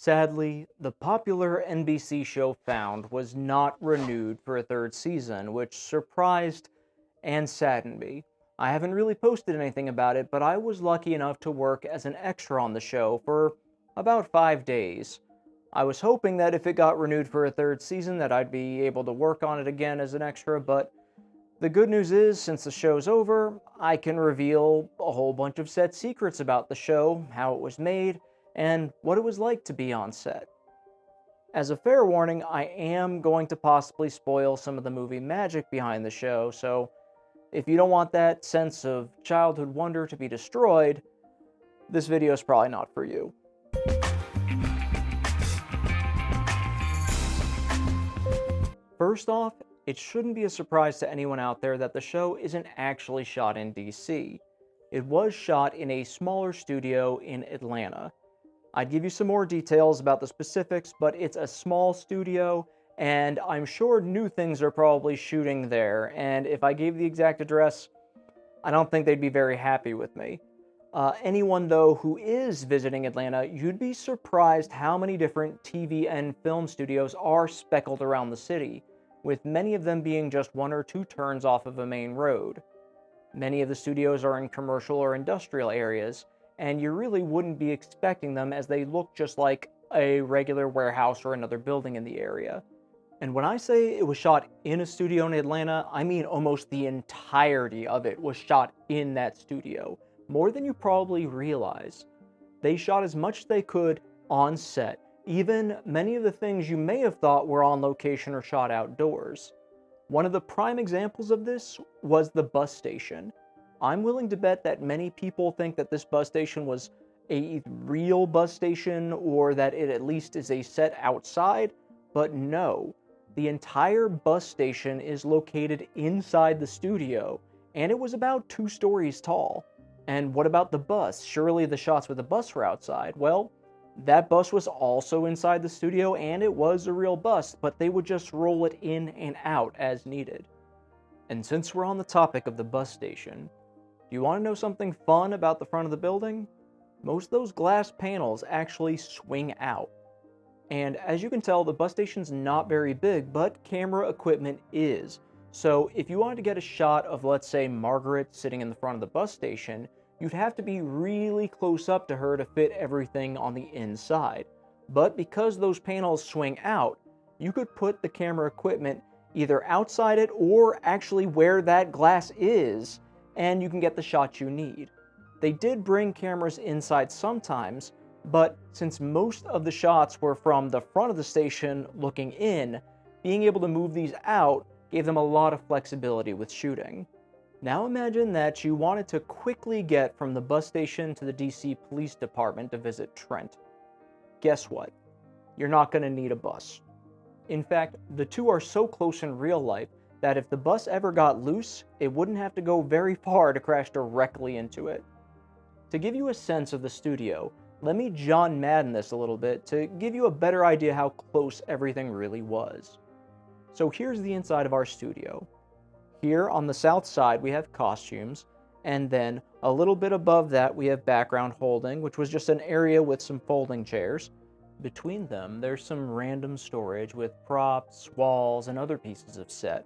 Sadly, the popular NBC show Found was not renewed for a third season, which surprised and saddened me. I haven't really posted anything about it, but I was lucky enough to work as an extra on the show for about 5 days. I was hoping that if it got renewed for a third season that I'd be able to work on it again as an extra, but the good news is, since the show's over, I can reveal a whole bunch of set secrets about the show, how it was made, and what it was like to be on set. As a fair warning, I am going to possibly spoil some of the movie magic behind the show, so if you don't want that sense of childhood wonder to be destroyed, this video is probably not for you. First off, it shouldn't be a surprise to anyone out there that the show isn't actually shot in DC. It was shot in a smaller studio in Atlanta. I'd give you some more details about the specifics, but it's a small studio, and I'm sure new things are probably shooting there, and if I gave the exact address, I don't think they'd be very happy with me. Anyone, though, who is visiting Atlanta, you'd be surprised how many different TV and film studios are speckled around the city, with many of them being just 1 or 2 turns off of a main road. Many of the studios are in commercial or industrial areas, and you really wouldn't be expecting them as they look just like a regular warehouse or another building in the area. And when I say it was shot in a studio in Atlanta, I mean almost the entirety of it was shot in that studio, more than you probably realize. They shot as much as they could on set, even many of the things you may have thought were on location or shot outdoors. One of the prime examples of this was the bus station. I'm willing to bet that many people think that this bus station was a real bus station or that it at least is a set outside, but no. The entire bus station is located inside the studio, and it was about 2 stories tall. And what about the bus? Surely the shots with the bus were outside. Well, that bus was also inside the studio, and it was a real bus, but they would just roll it in and out as needed. And since we're on the topic of the bus station, do you want to know something fun about the front of the building? Most of those glass panels actually swing out. And as you can tell, the bus station's not very big, but camera equipment is. So if you wanted to get a shot of, let's say, Margaret sitting in the front of the bus station, you'd have to be really close up to her to fit everything on the inside. But because those panels swing out, you could put the camera equipment either outside it or actually where that glass is, and you can get the shot you need. They did bring cameras inside sometimes, but since most of the shots were from the front of the station looking in, being able to move these out gave them a lot of flexibility with shooting. Now imagine that you wanted to quickly get from the bus station to the DC Police Department to visit Trent. Guess what? You're not going to need a bus. In fact, the two are so close in real life that if the bus ever got loose, it wouldn't have to go very far to crash directly into it. To give you a sense of the studio, let me John Madden this a little bit to give you a better idea how close everything really was. So here's the inside of our studio. Here on the south side we have costumes, and then a little bit above that we have background holding, which was just an area with some folding chairs. Between them there's some random storage with props, walls, and other pieces of set.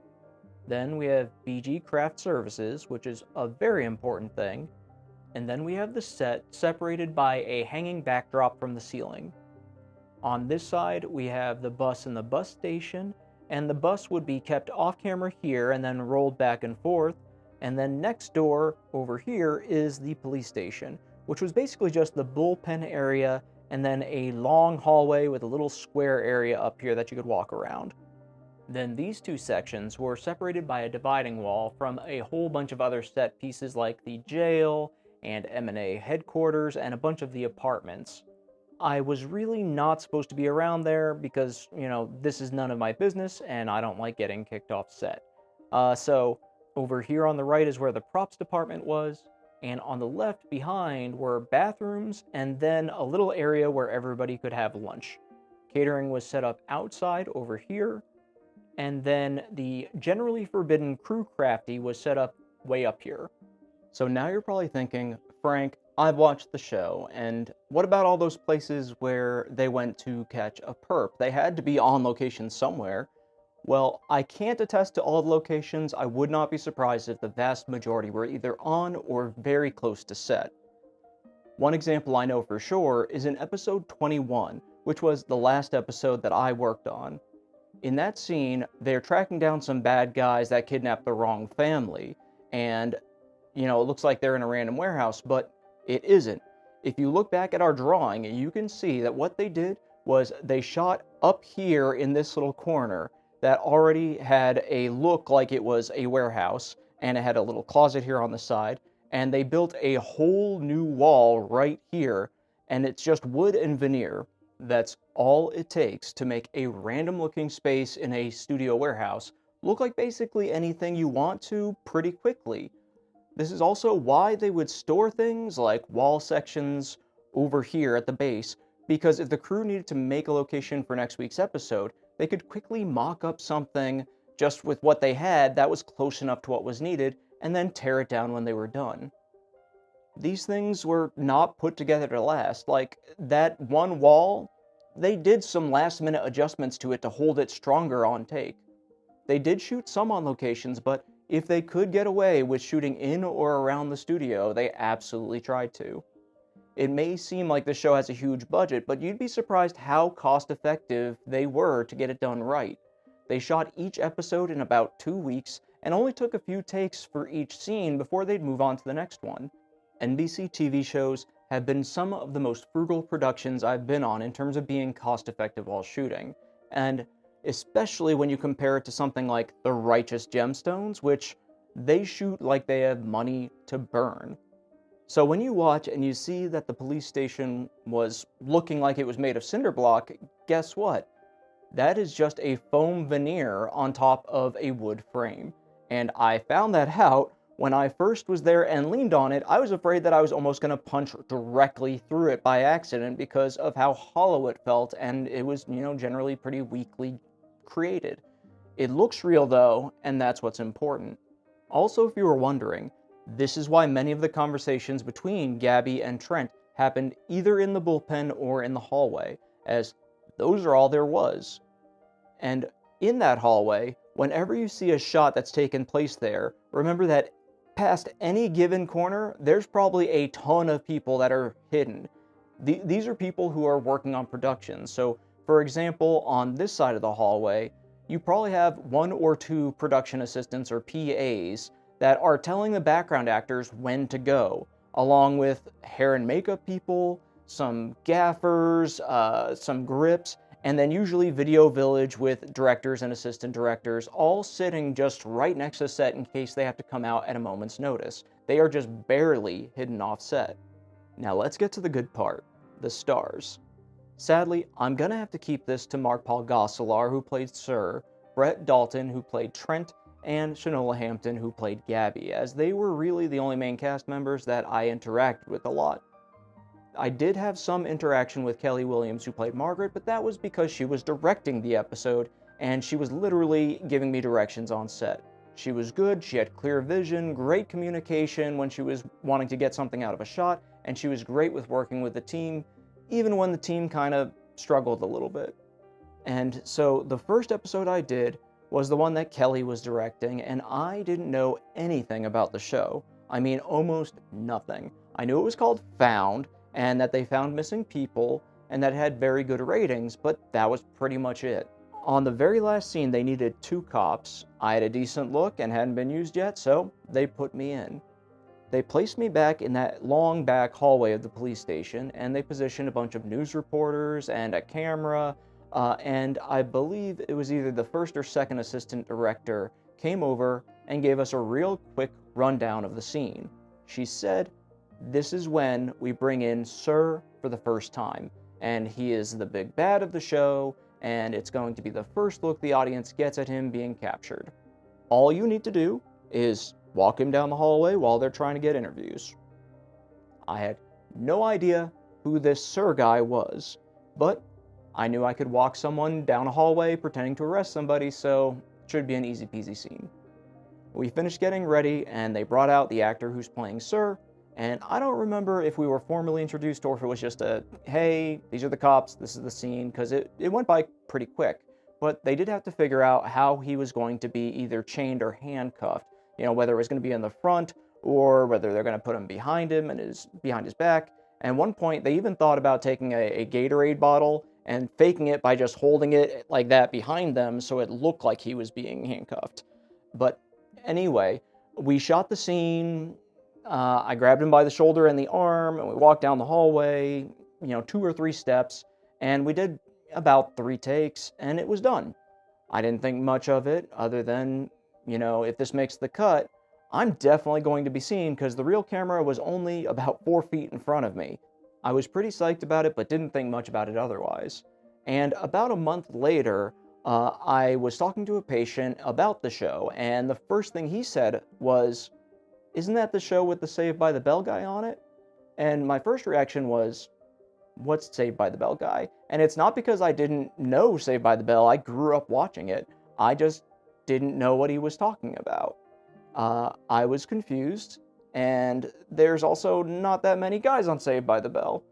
Then we have BG Craft Services, which is a very important thing. And then we have the set separated by a hanging backdrop from the ceiling. On this side we have the bus and the bus station, and the bus would be kept off camera here and then rolled back and forth, and then next door over here is the police station, which was basically just the bullpen area and then a long hallway with a little square area up here that you could walk around. Then these two sections were separated by a dividing wall from a whole bunch of other set pieces like the jail and M&A headquarters and a bunch of the apartments. I was really not supposed to be around there because, this is none of my business and I don't like getting kicked off set. So over here on the right is where the props department was, and on the left behind were bathrooms and then a little area where everybody could have lunch. Catering was set up outside over here, and then the generally forbidden crew crafty was set up way up here. So now you're probably thinking, Frank, I've watched the show, and what about all those places where they went to catch a perp? They had to be on location somewhere. Well, I can't attest to all the locations. I would not be surprised if the vast majority were either on or very close to set. One example I know for sure is in episode 21, which was the last episode that I worked on. In that scene, they're tracking down some bad guys that kidnapped the wrong family, and, it looks like they're in a random warehouse, but it isn't. If you look back at our drawing, you can see that what they did was they shot up here in this little corner that already had a look like it was a warehouse, and it had a little closet here on the side, and they built a whole new wall right here, and it's just wood and veneer. That's all it takes to make a random looking space in a studio warehouse look like basically anything you want to pretty quickly. This is also why they would store things like wall sections over here at the base, because if the crew needed to make a location for next week's episode, they could quickly mock up something just with what they had that was close enough to what was needed, and then tear it down when they were done. These things were not put together to last. Like, that one wall, they did some last-minute adjustments to it to hold it stronger on take. They did shoot some on locations, but if they could get away with shooting in or around the studio, they absolutely tried to. It may seem like the show has a huge budget, but you'd be surprised how cost-effective they were to get it done right. They shot each episode in about 2 weeks, and only took a few takes for each scene before they'd move on to the next one. NBC TV shows have been some of the most frugal productions I've been on in terms of being cost-effective while shooting, and especially when you compare it to something like The Righteous Gemstones, which they shoot like they have money to burn. So when you watch and you see that the police station was looking like it was made of cinder block, guess what? That is just a foam veneer on top of a wood frame. And I found that out when I first was there and leaned on it. I was afraid that I was almost going to punch directly through it by accident because of how hollow it felt, and it was, generally pretty weakly created. It looks real though, and that's what's important. Also, if you were wondering, this is why many of the conversations between Gabby and Trent happened either in the bullpen or in the hallway, as those are all there was. And in that hallway, whenever you see a shot that's taken place there, remember that past any given corner, there's probably a ton of people that are hidden. These are people who are working on production. So, for example, on this side of the hallway, you probably have 1 or 2 production assistants or PAs that are telling the background actors when to go, along with hair and makeup people, some gaffers, some grips, and then usually Video Village with directors and assistant directors all sitting just right next to set in case they have to come out at a moment's notice. They are just barely hidden off set. Now let's get to the good part, the stars. Sadly, I'm gonna have to keep this to Mark Paul Gosselaar, who played Sir, Brett Dalton, who played Trent, and Shanola Hampton, who played Gabby, as they were really the only main cast members that I interacted with a lot. I did have some interaction with Kelly Williams, who played Margaret, but that was because she was directing the episode, and she was literally giving me directions on set. She was good, she had clear vision, great communication when she was wanting to get something out of a shot, and she was great with working with the team, even when the team kind of struggled a little bit. And so the first episode I did was the one that Kelly was directing, and I didn't know anything about the show. I mean, almost nothing. I knew it was called Found, and that they found missing people, and that it had very good ratings, but that was pretty much it. On the very last scene, they needed 2 cops. I had a decent look and hadn't been used yet, so they put me in. They placed me back in that long back hallway of the police station, and they positioned a bunch of news reporters and a camera, and I believe it was either the first or second assistant director came over and gave us a real quick rundown of the scene. She said, "This is when we bring in Sir for the first time, and he is the big bad of the show, and it's going to be the first look the audience gets at him being captured. All you need to do is walk him down the hallway while they're trying to get interviews." I had no idea who this Sir guy was, but I knew I could walk someone down a hallway pretending to arrest somebody, so it should be an easy peasy scene. We finished getting ready, and they brought out the actor who's playing Sir, And I don't remember if we were formally introduced or if it was just a, hey, these are the cops, this is the scene, because it went by pretty quick. But they did have to figure out how he was going to be either chained or handcuffed. You know, whether it was going to be in the front or whether they're going to put him behind him and behind his back. And at one point, they even thought about taking a Gatorade bottle and faking it by just holding it like that behind them so it looked like he was being handcuffed. But anyway, we shot the scene. I grabbed him by the shoulder and the arm, and we walked down the hallway, 2 or 3 steps, and we did about 3 takes, and it was done. I didn't think much of it, other than, if this makes the cut, I'm definitely going to be seen, because the real camera was only about 4 feet in front of me. I was pretty psyched about it, but didn't think much about it otherwise. And about a month later, I was talking to a patient about the show, and the first thing he said was, "Isn't that the show with the Saved by the Bell guy on it?" And my first reaction was, what's Saved by the Bell guy? And it's not because I didn't know Saved by the Bell. I grew up watching it. I just didn't know what he was talking about. I was confused, and there's also not that many guys on Saved by the Bell.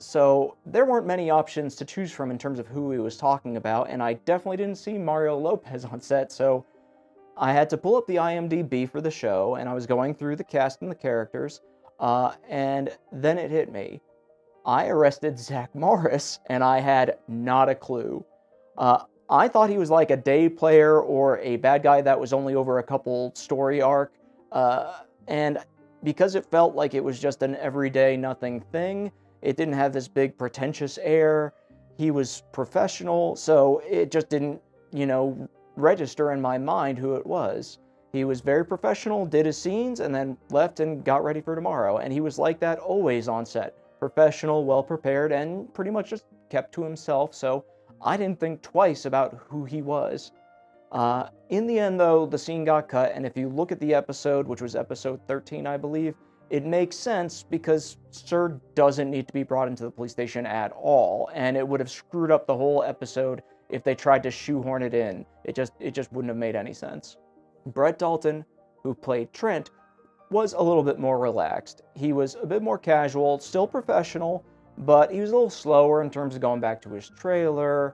So there weren't many options to choose from in terms of who he was talking about, and I definitely didn't see Mario Lopez on set, so I had to pull up the IMDb for the show, and I was going through the cast and the characters, and then it hit me. I arrested Zach Morris, and I had not a clue. I thought he was like a day player or a bad guy that was only over a couple story arc, and because it felt like it was just an everyday nothing thing, it didn't have this big pretentious air, he was professional, so it just didn't, register in my mind who it was. He was very professional, did his scenes, and then left and got ready for tomorrow, and he was like that always on set. Professional, well-prepared, and pretty much just kept to himself, so I didn't think twice about who he was. In the end, though, the scene got cut, and if you look at the episode, which was episode 13, I believe, it makes sense because Sir doesn't need to be brought into the police station at all, and it would have screwed up the whole episode if they tried to shoehorn it in. It just wouldn't have made any sense. Brett Dalton, who played Trent, was a little bit more relaxed. He was a bit more casual, still professional, but he was a little slower in terms of going back to his trailer.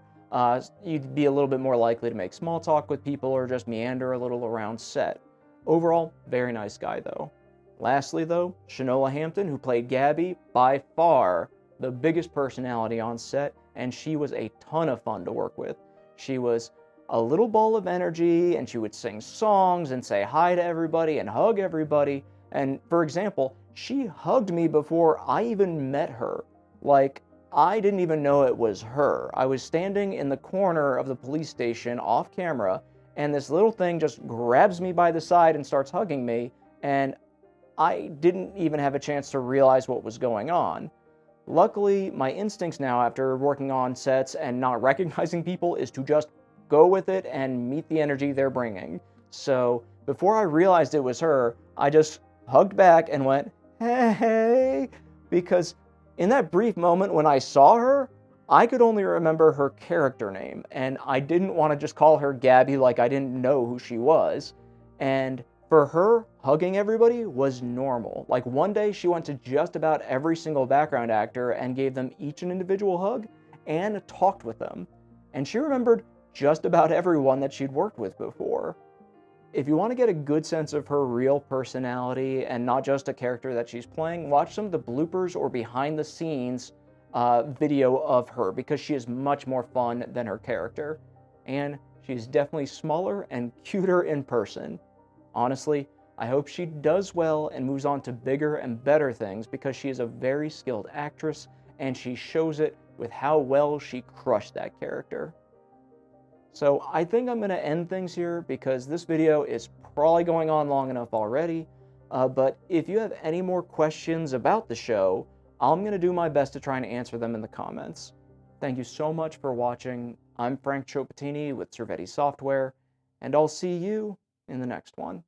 You'd be a little bit more likely to make small talk with people or just meander a little around set. Overall, very nice guy though. Lastly though, Shanola Hampton, who played Gabby, by far the biggest personality on set, and she was a ton of fun to work with. She was a little ball of energy, and she would sing songs and say hi to everybody and hug everybody. And for example, she hugged me before I even met her. Like, I didn't even know it was her. I was standing in the corner of the police station off camera, and this little thing just grabs me by the side and starts hugging me, and I didn't even have a chance to realize what was going on. Luckily, my instincts now after working on sets and not recognizing people is to just go with it and meet the energy they're bringing. So before I realized it was her, I just hugged back and went, hey, because in that brief moment when I saw her, I could only remember her character name, and I didn't want to just call her Gabby like I didn't know who she was. And for her, hugging everybody was normal. Like one day she went to just about every single background actor and gave them each an individual hug and talked with them. And she remembered just about everyone that she'd worked with before. If you want to get a good sense of her real personality and not just a character that she's playing, watch some of the bloopers or behind the scenes video of her, because she is much more fun than her character. And she's definitely smaller and cuter in person. Honestly, I hope she does well and moves on to bigger and better things, because she is a very skilled actress and she shows it with how well she crushed that character. So I think I'm going to end things here because this video is probably going on long enough already. But if you have any more questions about the show, I'm going to do my best to try and answer them in the comments. Thank you so much for watching. I'm Frank Chopatini with Cervetti Software, and I'll see you in the next one.